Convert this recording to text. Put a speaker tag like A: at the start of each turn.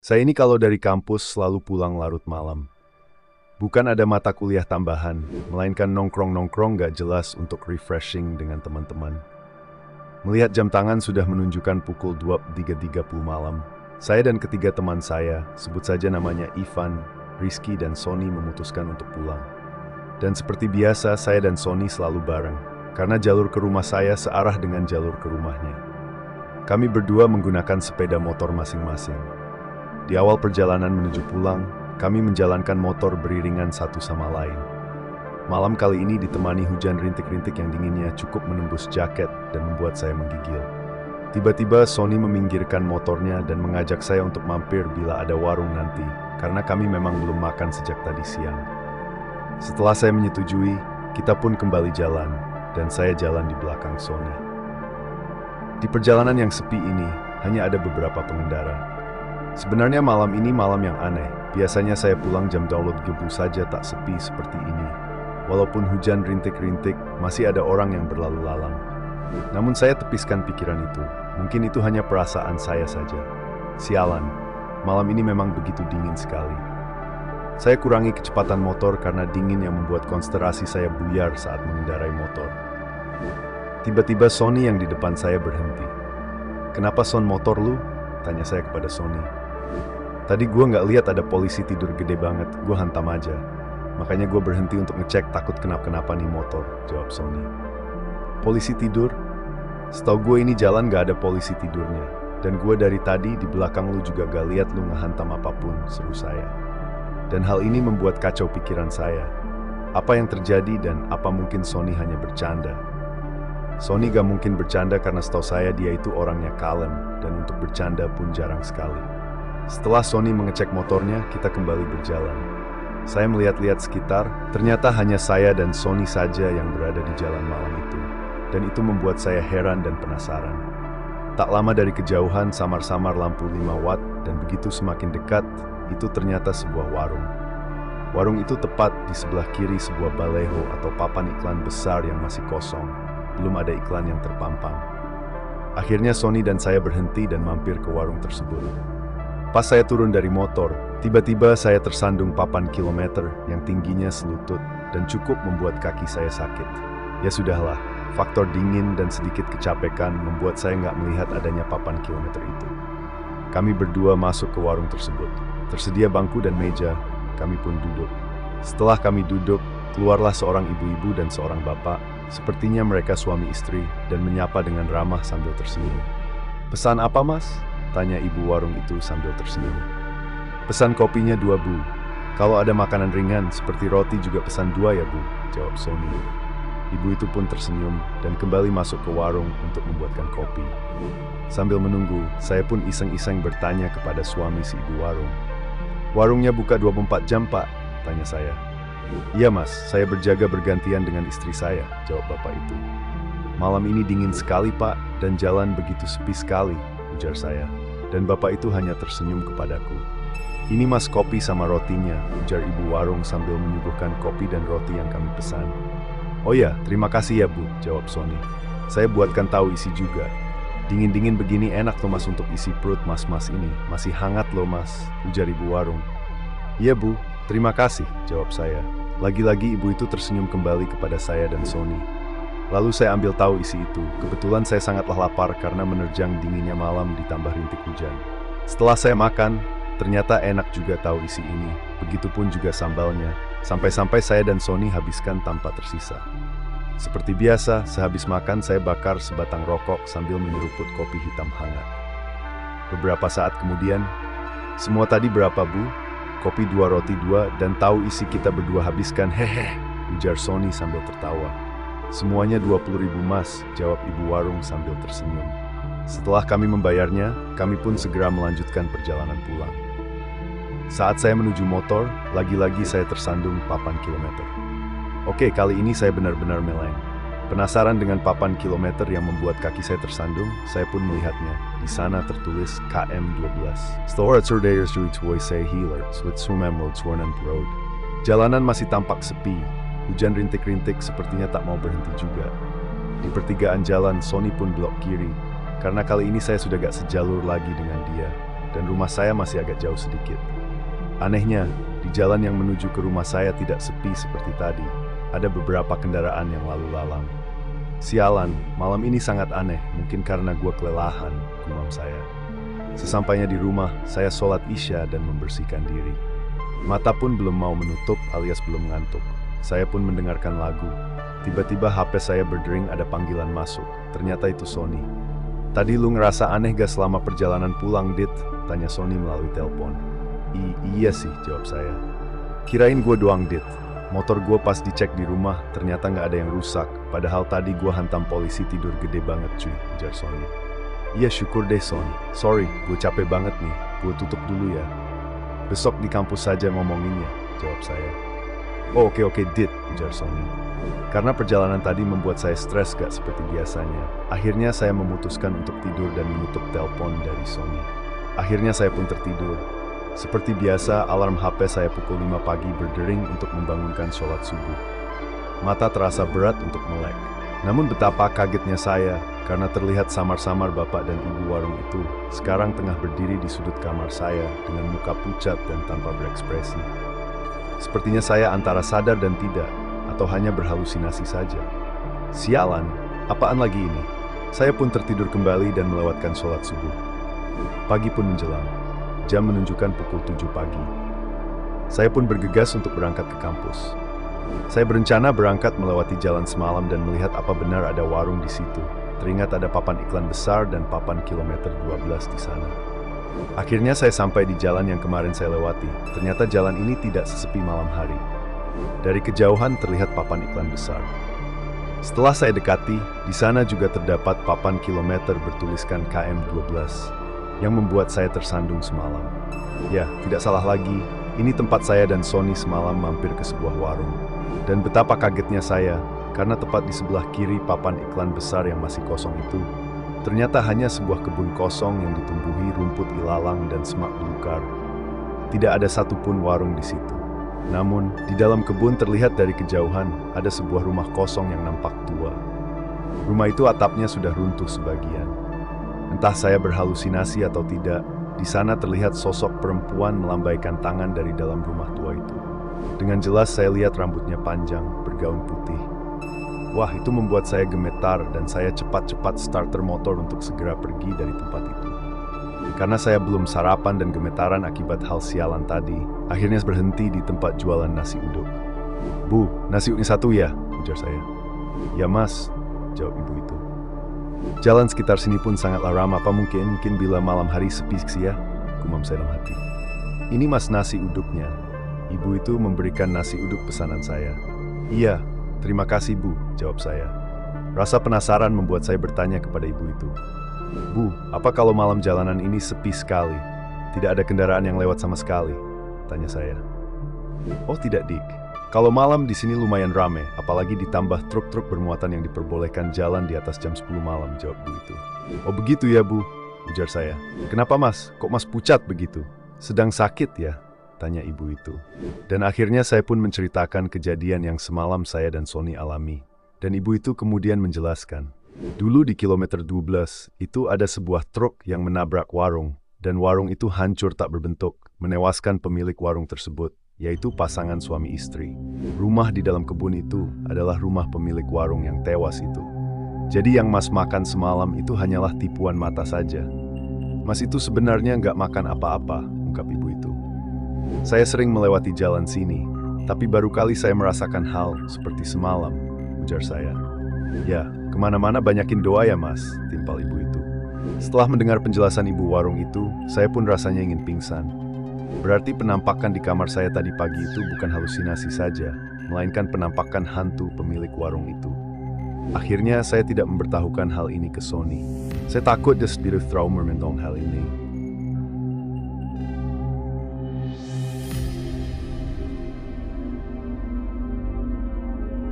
A: Saya ini kalau dari kampus selalu pulang larut malam. Bukan ada mata kuliah tambahan, melainkan nongkrong-nongkrong gak jelas untuk refreshing dengan teman-teman. Melihat jam tangan sudah menunjukkan pukul 23.30 malam. Saya dan ketiga teman saya, sebut saja namanya Ivan, Rizky, dan Sony memutuskan untuk pulang. Dan seperti biasa, saya dan Sony selalu bareng, karena jalur ke rumah saya searah dengan jalur ke rumahnya. Kami berdua menggunakan sepeda motor masing-masing. Di awal perjalanan menuju pulang, kami menjalankan motor beriringan satu sama lain. Malam kali ini ditemani hujan rintik-rintik yang dinginnya cukup menembus jaket dan membuat saya menggigil. Tiba-tiba Sony meminggirkan motornya dan mengajak saya untuk mampir bila ada warung nanti, karena kami memang belum makan sejak tadi siang. Setelah saya menyetujui, kita pun kembali jalan, dan saya jalan di belakang Sony. Di perjalanan yang sepi ini, hanya ada beberapa pengendara. Sebenarnya malam ini malam yang aneh. Biasanya saya pulang jam 12 saja tak sepi seperti ini. Walaupun hujan rintik-rintik, masih ada orang yang berlalu lalang. Namun saya tepiskan pikiran itu. Mungkin itu hanya perasaan saya saja. Sialan, malam ini memang begitu dingin sekali. Saya kurangi kecepatan motor karena dingin yang membuat konsentrasi saya buyar saat mengendarai motor. Tiba-tiba Sony yang di depan saya berhenti. "Kenapa son motor lu?" tanya saya kepada Sony. "Tadi gue nggak lihat ada polisi tidur gede banget, gue hantam aja. Makanya gue berhenti untuk ngecek takut kenapa-kenapa nih motor," jawab Sony. "Polisi tidur? Setahu gue ini jalan nggak ada polisi tidurnya. Dan gue dari tadi di belakang lu juga gak lihat lu ngehantam apapun," seru saya. Dan hal ini membuat kacau pikiran saya. Apa yang terjadi dan apa mungkin Sony hanya bercanda? Sony gak mungkin bercanda karena setahu saya dia itu orangnya kalem dan untuk bercanda pun jarang sekali. Setelah Sony mengecek motornya, kita kembali berjalan. Saya melihat-lihat sekitar, ternyata hanya saya dan Sony saja yang berada di jalan malam itu. Dan itu membuat saya heran dan penasaran. Tak lama dari kejauhan, samar-samar lampu 5 watt dan begitu semakin dekat, itu ternyata sebuah warung. Warung itu tepat di sebelah kiri sebuah baleho atau papan iklan besar yang masih kosong. Belum ada iklan yang terpampang. Akhirnya Sony dan saya berhenti dan mampir ke warung tersebut. Pas saya turun dari motor, tiba-tiba saya tersandung papan kilometer yang tingginya selutut dan cukup membuat kaki saya sakit. Ya sudahlah, faktor dingin dan sedikit kecapekan membuat saya nggak melihat adanya papan kilometer itu. Kami berdua masuk ke warung tersebut. Tersedia bangku dan meja, kami pun duduk. Setelah kami duduk, keluarlah seorang ibu-ibu dan seorang bapak. Sepertinya mereka suami istri dan menyapa dengan ramah sambil tersenyum. "Pesan apa, Mas?" tanya ibu warung itu sambil tersenyum. "Pesan kopinya 2, Bu. Kalau ada makanan ringan seperti roti juga pesan 2 ya, Bu," jawab Sony. Ibu itu pun tersenyum dan kembali masuk ke warung untuk membuatkan kopi. Sambil menunggu, saya pun iseng-iseng bertanya kepada suami si ibu warung. "Warungnya buka 24 jam, Pak?" tanya saya. "Iya, Mas, saya berjaga bergantian dengan istri saya," jawab bapak itu. "Malam ini dingin sekali, Pak, dan jalan begitu sepi sekali," ujar saya. Dan bapak itu hanya tersenyum kepadaku. "Ini, Mas, kopi sama rotinya," ujar ibu warung sambil menyuguhkan kopi dan roti yang kami pesan. "Oh ya, terima kasih ya, Bu," jawab Sony. "Saya buatkan tahu isi juga. Dingin-dingin begini enak loh, Mas, untuk isi perut mas-mas ini. Masih hangat loh, Mas," ujar ibu warung. "Iya, Bu, terima kasih," jawab saya. Lagi-lagi ibu itu tersenyum kembali kepada saya dan Sony. Lalu saya ambil tahu isi itu. Kebetulan saya sangatlah lapar karena menerjang dinginnya malam ditambah rintik hujan. Setelah saya makan, ternyata enak juga tahu isi ini. Begitupun juga sambalnya. Sampai-sampai saya dan Sony habiskan tanpa tersisa. Seperti biasa, sehabis makan saya bakar sebatang rokok sambil menyeruput kopi hitam hangat. Beberapa saat kemudian, "Semua tadi berapa, Bu?" "Kopi 2, roti 2, dan tahu isi kita berdua habiskan, hehe," ujar Sony sambil tertawa. "Semuanya 20.000, Mas," jawab ibu warung sambil tersenyum. Setelah kami membayarnya, kami pun segera melanjutkan perjalanan pulang. Saat saya menuju motor, lagi-lagi saya tersandung papan kilometer. Oke, kali ini saya benar-benar meleng. Penasaran dengan papan kilometer yang membuat kaki saya tersandung, saya pun melihatnya. Di sana tertulis KM12. Stora Surveyor Street Voice Healers with Sumemroad Swarnan Road. Jalanan masih tampak sepi. Hujan rintik-rintik sepertinya tak mau berhenti juga. Di pertigaan jalan, Sony pun belok kiri. Karena kali ini saya sudah gak sejalur lagi dengan dia. dan rumah saya masih agak jauh sedikit. Anehnya, di jalan yang menuju ke rumah saya tidak sepi seperti tadi. Ada beberapa kendaraan yang lalu lalang. Sialan, malam ini sangat aneh, mungkin karena gua kelelahan, gumam saya. Sesampainya di rumah, saya sholat Isya dan membersihkan diri. Mata pun belum mau menutup alias belum ngantuk. Saya pun mendengarkan lagu. Tiba-tiba HP saya berdering, ada panggilan masuk. Ternyata itu Sony. Tadi lu ngerasa aneh gak selama perjalanan pulang, Dit? Tanya Sony melalui telepon. Iya sih, jawab saya. Kirain gue doang, Dit. Motor gue pas dicek di rumah, ternyata nggak ada yang rusak. Padahal tadi gue hantam polisi tidur gede banget, cuy, ujar Sony. Iya syukur deh, Son. Sorry, gue capek banget nih. Gue tutup dulu ya. Besok di kampus saja ngomonginnya, jawab saya. Oh, oke, Dit, ujar Sony. Karena perjalanan tadi membuat saya stres gak seperti biasanya. Akhirnya saya memutuskan untuk tidur dan menutup telepon dari Sony. Akhirnya saya pun tertidur. Seperti biasa, alarm HP saya pukul 5 pagi berdering untuk membangunkan sholat subuh. Mata terasa berat untuk melek. Namun betapa kagetnya saya, karena terlihat samar-samar bapak dan ibu warung itu sekarang tengah berdiri di sudut kamar saya dengan muka pucat dan tanpa berekspresi. Sepertinya saya antara sadar dan tidak, atau hanya berhalusinasi saja. Sialan, apaan lagi ini? Saya pun tertidur kembali dan melewatkan sholat subuh. Pagi pun menjelang. Jam menunjukkan pukul 7 pagi. Saya pun bergegas untuk berangkat ke kampus. Saya berencana berangkat melewati jalan semalam dan melihat apa benar ada warung di situ. Teringat ada papan iklan besar dan papan kilometer 12 di sana. Akhirnya saya sampai di jalan yang kemarin saya lewati. Ternyata jalan ini tidak sesepi malam hari. Dari kejauhan terlihat papan iklan besar. Setelah saya dekati, di sana juga terdapat papan kilometer bertuliskan KM12. Yang membuat saya tersandung semalam. Ya, tidak salah lagi, ini tempat saya dan Sony semalam mampir ke sebuah warung. Dan betapa kagetnya saya, karena tepat di sebelah kiri papan iklan besar yang masih kosong itu, ternyata hanya sebuah kebun kosong yang ditumbuhi rumput ilalang dan semak belukar. Tidak ada satupun warung di situ. Namun, di dalam kebun terlihat dari kejauhan ada sebuah rumah kosong yang nampak tua. Rumah itu atapnya sudah runtuh sebagian. Entah saya berhalusinasi atau tidak, di sana terlihat sosok perempuan melambaikan tangan dari dalam rumah tua itu. Dengan jelas saya lihat rambutnya panjang, bergaun putih. Wah, itu membuat saya gemetar dan saya cepat-cepat starter motor untuk segera pergi dari tempat itu. Karena saya belum sarapan dan gemetaran akibat hal sialan tadi, akhirnya berhenti di tempat jualan nasi uduk. Bu, nasi uduk satu ya? Ujar saya. Ya mas, jawab ibu itu. Jalan sekitar sini pun sangatlah ramai, apa mungkin bila malam hari sepi ya? Gumam saya dalam hati. Ini mas nasi uduknya. Ibu itu memberikan nasi uduk pesanan saya. Iya, terima kasih bu, jawab saya. Rasa penasaran membuat saya bertanya kepada ibu itu. Bu, apa kalau malam jalanan ini sepi sekali? Tidak ada kendaraan yang lewat sama sekali? Tanya saya. Oh tidak dik. Kalau malam di sini lumayan ramai, apalagi ditambah truk-truk bermuatan yang diperbolehkan jalan di atas jam 10 malam, jawab bu itu. Oh begitu ya bu, ujar saya. Kenapa mas? Kok mas pucat begitu? Sedang sakit ya? Tanya ibu itu. Dan akhirnya saya pun menceritakan kejadian yang semalam saya dan Sony alami. Dan ibu itu kemudian menjelaskan. Dulu di kilometer 12, itu ada sebuah truk yang menabrak warung. Dan warung itu hancur tak berbentuk, menewaskan pemilik warung tersebut, yaitu pasangan suami istri. Rumah di dalam kebun itu adalah rumah pemilik warung yang tewas itu. Jadi yang mas makan semalam itu hanyalah tipuan mata saja. Mas itu sebenarnya nggak makan apa-apa, ungkap ibu itu. Saya sering melewati jalan sini, tapi baru kali saya merasakan hal seperti semalam, ujar saya. Ya, kemana-mana banyakin doa ya mas, timpal ibu itu. Setelah mendengar penjelasan ibu warung itu, saya pun rasanya ingin pingsan. Berarti penampakan di kamar saya tadi pagi itu bukan halusinasi saja, melainkan penampakan hantu pemilik warung itu. Akhirnya saya tidak memberitahukan hal ini ke Sony. Saya takut dia sedikit trauma mengenai hal ini.